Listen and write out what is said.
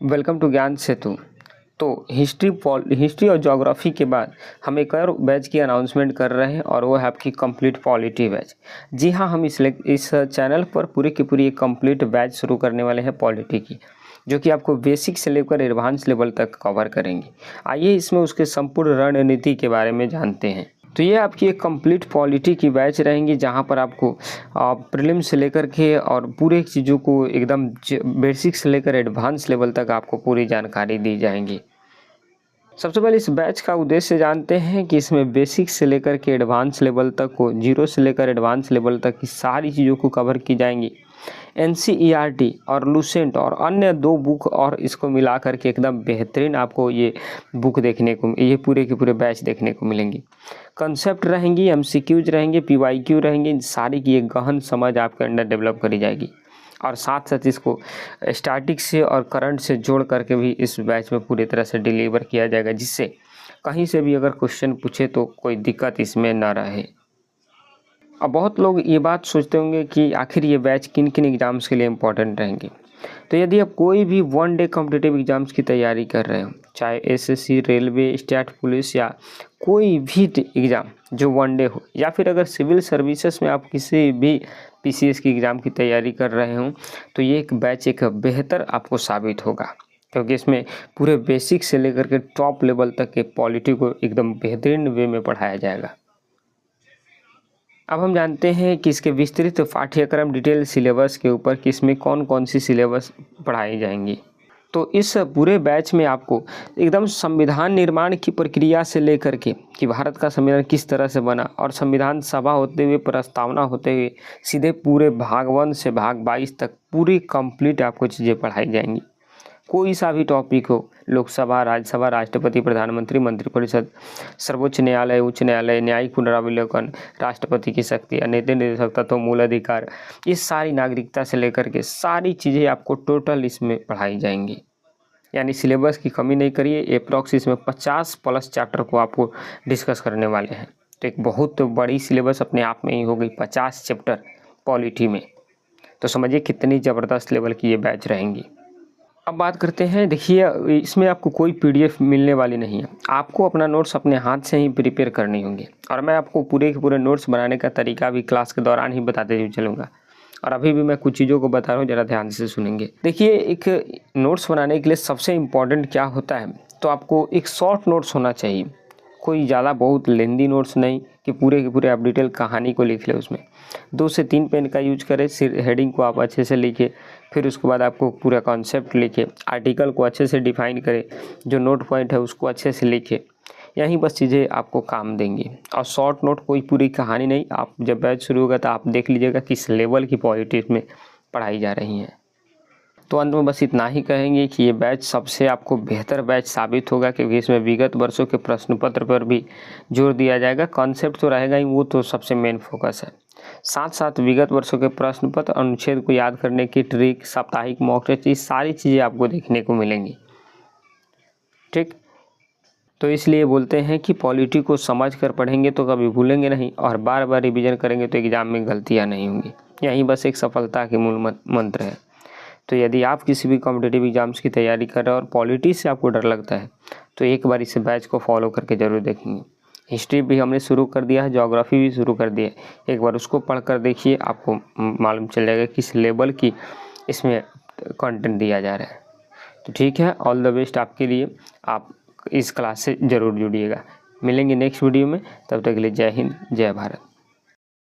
Welcome to ज्ञान सेतु। तो history और ज्योग्राफी के बाद हम एक और बैच की अनाउंसमेंट कर रहे हैं और वो है आपकी कंप्लीट पॉलिटी बैच। जी हाँ, हम इस चैनल पर पूरी की पूरी एक कंप्लीट बैच शुरू करने वाले हैं पॉलिटी की, जो कि आपको बेसिक से लेकर एडवांस लेवल तक कवर करेंगे। आइए इसमें उसके संपूर्ण रणनीति के बारे में जानते हैं। तो ये आपकी एक कंप्लीट पॉलिटी की बैच रहेंगी, जहाँ पर आपको प्रीलिम से लेकर के और पूरे चीज़ों को एकदम बेसिक से लेकर एडवांस लेवल तक आपको पूरी जानकारी दी जाएंगी। सबसे पहले इस बैच का उद्देश्य जानते हैं कि इसमें बेसिक से लेकर के एडवांस लेवल तक को, जीरो से लेकर एडवांस लेवल तक की सारी चीज़ों को कवर की जाएंगी। NCERT और लूसेंट और अन्य 2 बुक और इसको मिला करके एकदम बेहतरीन आपको ये बुक देखने को, ये पूरे के पूरे बैच देखने को मिलेंगी। कंसेप्ट रहेंगी, MCQs रहेंगे, PYQ रहेंगी, सारी की एक गहन समझ आपके अंदर डेवलप करी जाएगी। और साथ साथ इसको स्टैटिक से और करंट से जोड़ करके भी इस बैच में पूरी तरह से डिलीवर किया जाएगा, जिससे कहीं से भी अगर क्वेश्चन पूछे तो कोई दिक्कत इसमें ना रहे। अब बहुत लोग ये बात सोचते होंगे कि आखिर ये बैच किन किन एग्ज़ाम्स के लिए इम्पोर्टेंट रहेंगे। तो यदि आप कोई भी 1 डे कॉम्पिटिटिव एग्ज़ाम्स की तैयारी कर रहे हो, चाहे SSC, रेलवे, स्टेट पुलिस या कोई भी एग्ज़ाम जो 1 डे हो, या फिर अगर सिविल सर्विसेज में आप किसी भी PCS की एग्ज़ाम की तैयारी कर रहे हो, तो ये एक बैच एक बेहतर आपको साबित होगा, क्योंकि इसमें पूरे बेसिक से लेकर के टॉप लेवल तक के पॉलिटी को एकदम बेहतरीन वे में पढ़ाया जाएगा। अब हम जानते हैं कि इसके विस्तृत पाठ्यक्रम डिटेल सिलेबस के ऊपर कि इसमें कौन कौन सी सिलेबस पढ़ाई जाएंगी। तो इस पूरे बैच में आपको एकदम संविधान निर्माण की प्रक्रिया से लेकर के कि भारत का संविधान किस तरह से बना, और संविधान सभा होते हुए, प्रस्तावना होते हुए, सीधे पूरे भाग 1 से भाग 22 तक पूरी कंप्लीट आपको चीज़ें पढ़ाई जाएंगी। कोई सा भी टॉपिक हो, लोकसभा, राज्यसभा, राष्ट्रपति, प्रधानमंत्री, मंत्रिपरिषद, सर्वोच्च न्यायालय, उच्च न्यायालय, न्यायिक पुनरावलोकन, राष्ट्रपति की शक्ति, नीति निर्देशक तत्व, मूल अधिकार, ये सारी नागरिकता से लेकर के सारी चीज़ें आपको टोटल इसमें पढ़ाई जाएंगी। यानी सिलेबस की कमी नहीं करिए। अप्रॉक्स इसमें 50+ चैप्टर को आपको डिस्कस करने वाले हैं। तो एक बहुत बड़ी सिलेबस अपने आप में ही हो गई, 50 चैप्टर पॉलिटी में। तो समझिए कितनी ज़बरदस्त लेवल की ये बैच रहेंगी। अब बात करते हैं, देखिए इसमें आपको कोई PDF मिलने वाली नहीं है। आपको अपना नोट्स अपने हाथ से ही प्रिपेयर करनी होंगी, और मैं आपको पूरे के पूरे नोट्स बनाने का तरीका भी क्लास के दौरान ही बताते हुए चलूँगा। और अभी भी मैं कुछ चीज़ों को बता रहा हूँ, ज़रा ध्यान से सुनेंगे। देखिए, एक नोट्स बनाने के लिए सबसे इम्पॉर्टेंट क्या होता है, तो आपको एक शॉर्ट नोट्स होना चाहिए। कोई ज़्यादा बहुत लेंदी नोट्स नहीं कि पूरे के पूरे आप डिटेल कहानी को लिख ले। उसमें 2 से 3 पेन का यूज करें। सिर हेडिंग को आप अच्छे से लिखिए, फिर उसके बाद आपको पूरा कॉन्सेप्ट लिखे, आर्टिकल को अच्छे से डिफाइन करें, जो नोट पॉइंट है उसको अच्छे से लिखे। यही बस चीज़ें आपको काम देंगी। और शॉर्ट नोट, कोई पूरी कहानी नहीं। आप जब बैच शुरू होगा तो आप देख लीजिएगा किस लेवल की पॉलिटी में पढ़ाई जा रही हैं। तो अंत में बस इतना ही कहेंगे कि ये बैच सबसे आपको बेहतर बैच साबित होगा, क्योंकि इसमें विगत वर्षों के प्रश्न पत्र पर भी जोर दिया जाएगा। कॉन्सेप्ट तो रहेगा ही, वो तो सबसे मेन फोकस है। साथ साथ विगत वर्षों के प्रश्न पत्र, अनुच्छेद को याद करने की ट्रिक, साप्ताहिक मॉक टेस्ट, सारी चीज़ें आपको देखने को मिलेंगी। ठीक, तो इसलिए बोलते हैं कि पॉलिटी को समझ कर पढ़ेंगे तो कभी भूलेंगे नहीं, और बार बार रिवीजन करेंगे तो एग्जाम में गलतियाँ नहीं होंगी। यही बस एक सफलता के मूल मंत्र है। तो यदि आप किसी भी कॉम्पिटिटिव एग्जाम्स की तैयारी कर रहे हो और पॉलिटी से आपको डर लगता है, तो एक बार इस बैच को फॉलो करके ज़रूर देखेंगे। हिस्ट्री भी हमने शुरू कर दिया है, ज्योग्राफी भी शुरू कर दिया है। एक बार उसको पढ़ कर देखिए, आपको मालूम चल जाएगा किस लेवल की इसमें कंटेंट दिया जा रहा है। तो ठीक है, ऑल द बेस्ट आपके लिए। आप इस क्लास से ज़रूर जुड़िएगा। मिलेंगे नेक्स्ट वीडियो में, तब तक के लिए जय हिंद, जय भारत।